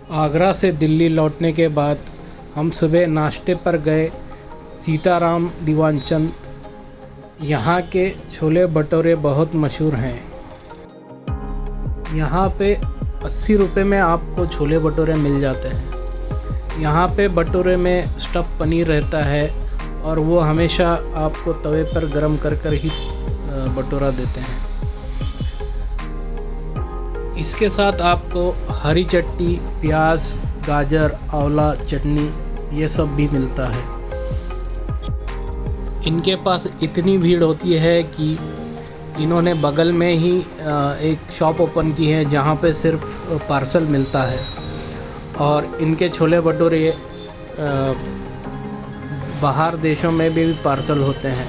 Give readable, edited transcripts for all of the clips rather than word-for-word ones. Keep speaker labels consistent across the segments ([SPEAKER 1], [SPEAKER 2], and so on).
[SPEAKER 1] आगरा से दिल्ली लौटने के बाद हम सुबह नाश्ते पर गए सीताराम दीवानचंद। यहाँ के छोले भटूरे बहुत मशहूर हैं। यहाँ पे 80 रुपये में आपको छोले भटूरे मिल जाते हैं। यहाँ पे भटूरे में स्टफ़ पनीर रहता है और वो हमेशा आपको तवे पर गरम कर ही भटूरा देते हैं। इसके साथ आपको हरी चटनी, प्याज, गाजर, आंवला चटनी ये सब भी मिलता है। इनके पास इतनी भीड़ होती है कि इन्होंने बगल में ही एक शॉप ओपन की है जहाँ पे सिर्फ पार्सल मिलता है और इनके छोले भटूरे बाहर देशों में भी पार्सल होते हैं।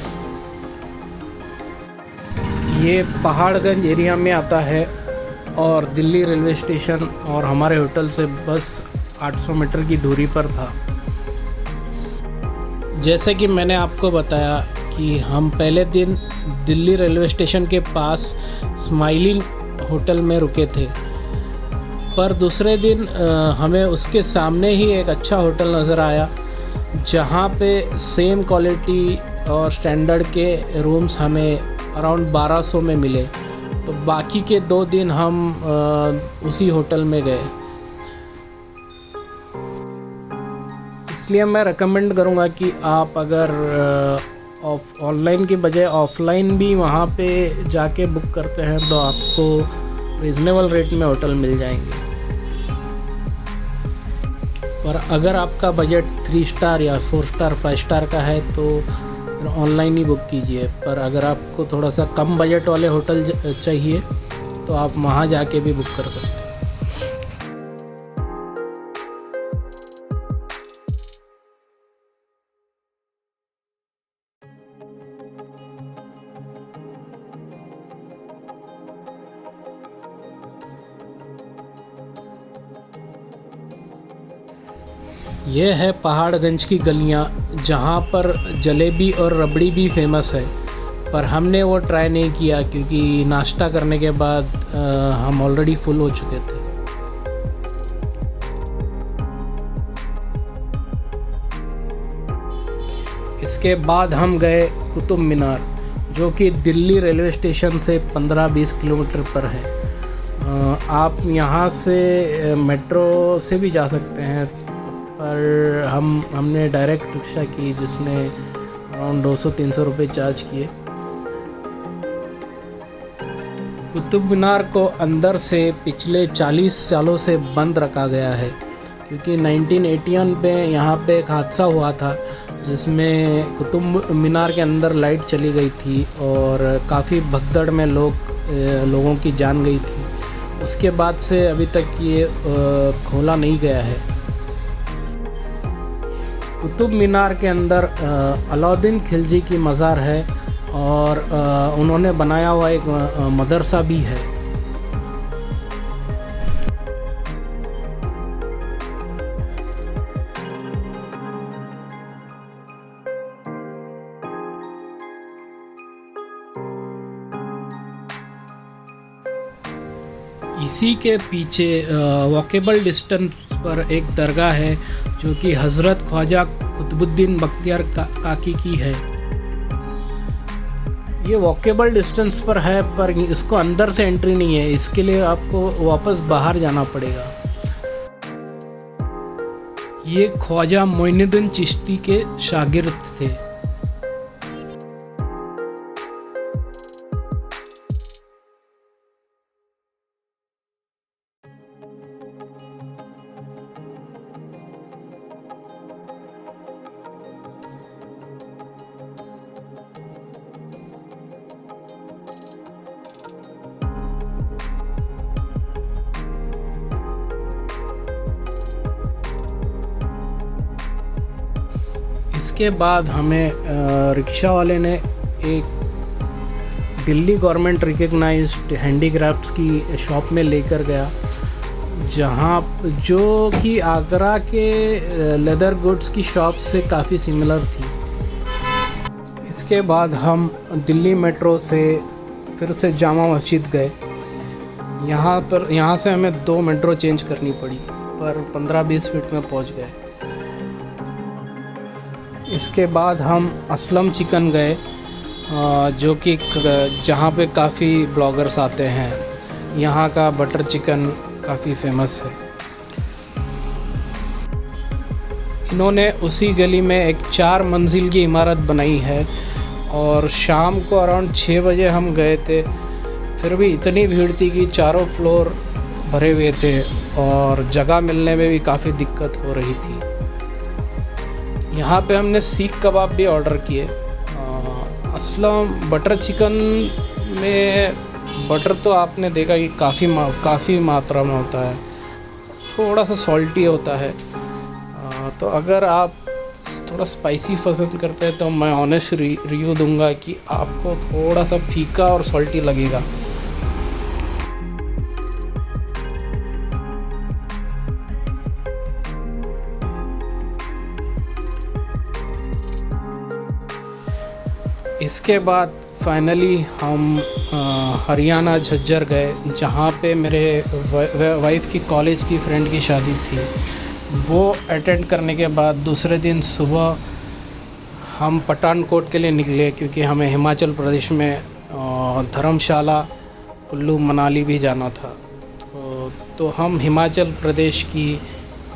[SPEAKER 1] ये पहाड़गंज एरिया में आता है और दिल्ली रेलवे स्टेशन और हमारे होटल से बस 800 मीटर की दूरी पर था। जैसे कि मैंने आपको बताया कि हम पहले दिन दिल्ली रेलवे स्टेशन के पास स्माइलिंग होटल में रुके थे, पर दूसरे दिन हमें उसके सामने ही एक अच्छा होटल नज़र आया जहाँ पे सेम क्वालिटी और स्टैंडर्ड के रूम्स हमें अराउंड 1200 में मिले। तो बाकी के 2 दिन हम उसी होटल में गए। इसलिए मैं रेकमेंड करूँगा कि आप अगर ऑनलाइन के बजाय ऑफ़लाइन भी वहाँ पे जाके बुक करते हैं तो आपको रीज़नेबल रेट में होटल मिल जाएंगे। पर अगर आपका बजट 3 स्टार या 4 स्टार 5 स्टार का है तो ऑनलाइन ही बुक कीजिए। पर अगर आपको थोड़ा सा कम बजट वाले होटल चाहिए तो आप वहाँ जाके भी बुक कर सकते हैं। ये है पहाड़गंज की गलियाँ जहाँ पर जलेबी और रबड़ी भी फेमस है, पर हमने वो ट्राई नहीं किया क्योंकि नाश्ता करने के बाद हम ऑलरेडी फुल हो चुके थे। इसके बाद हम गए कुतुब मीनार जो कि दिल्ली रेलवे स्टेशन से 15-20 किलोमीटर पर है। आप यहाँ से मेट्रो से भी जा सकते हैं, पर हमने डायरेक्ट रिक्शा की जिसने अराउंड 200-300 रुपये चार्ज किए। कुतुब मीनार को अंदर से पिछले 40 सालों से बंद रखा गया है क्योंकि 1981 पे यहाँ पे एक हादसा हुआ था जिसमें कुतुब मीनार के अंदर लाइट चली गई थी और काफ़ी भगदड़ में लोगों की जान गई थी। उसके बाद से अभी तक ये खोला नहीं गया है। कुतुब मीनार के अंदर अलाउद्दीन खिलजी की मज़ार है और उन्होंने बनाया हुआ एक मदरसा भी है। इसी के पीछे वॉकेबल डिस्टेंस पर एक दरगाह है जो कि हज़रत ख्वाजा कुतुबुद्दीन बख्तियार काकी की है। ये वॉकेबल डिस्टेंस पर है पर इसको अंदर से एंट्री नहीं है, इसके लिए आपको वापस बाहर जाना पड़ेगा। ये ख्वाजा मोइनुद्दीन चिश्ती के शागिर्द थे। इसके बाद हमें रिक्शा वाले ने एक दिल्ली गवर्नमेंट रिकग्नाइज्ड हैंडीक्राफ्ट्स की शॉप में लेकर गया जहाँ जो कि आगरा के लेदर गुड्स की शॉप से काफ़ी सिमिलर थी। इसके बाद हम दिल्ली मेट्रो से फिर से जामा मस्जिद गए। यहाँ से हमें 2 मेट्रो चेंज करनी पड़ी। पर 15-20 मिनट में पहुंच गए। इसके बाद हम असलम चिकन गए, जो कि जहाँ पे काफ़ी ब्लॉगर्स आते हैं। यहाँ का बटर चिकन काफ़ी फेमस है। इन्होंने उसी गली में एक 4 मंजिल की इमारत बनाई है और शाम को अराउंड 6 बजे हम गए थे, फिर भी इतनी भीड़ थी कि चारों फ्लोर भरे हुए थे और जगह मिलने में भी काफ़ी दिक्कत हो रही थी। यहाँ पे हमने सीख कबाब भी ऑर्डर किए। असलम बटर चिकन में बटर तो आपने देखा कि काफ़ी मात्रा में होता है, थोड़ा सा सॉल्टी होता है। तो अगर आप थोड़ा स्पाइसी पसंद करते हैं तो मैं ऑनेस्ट रिव्यू दूंगा कि आपको थोड़ा सा फीका और सॉल्टी लगेगा। इसके बाद फाइनली हम हरियाणा झज्जर गए, जहाँ पे मेरे वाइफ की कॉलेज की फ्रेंड की शादी थी। वो अटेंड करने के बाद दूसरे दिन सुबह हम पठानकोट के लिए निकले, क्योंकि हमें हिमाचल प्रदेश में धर्मशाला, कुल्लू मनाली भी जाना था। तो हम हिमाचल प्रदेश की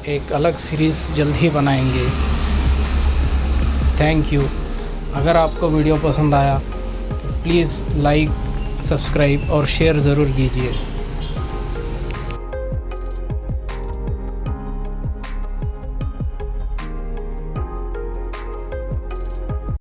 [SPEAKER 1] एक अलग सीरीज़ जल्द ही बनाएंगे। Thank you. अगर आपको वीडियो पसंद आया तो प्लीज़ लाइक, सब्सक्राइब और शेयर ज़रूर कीजिए।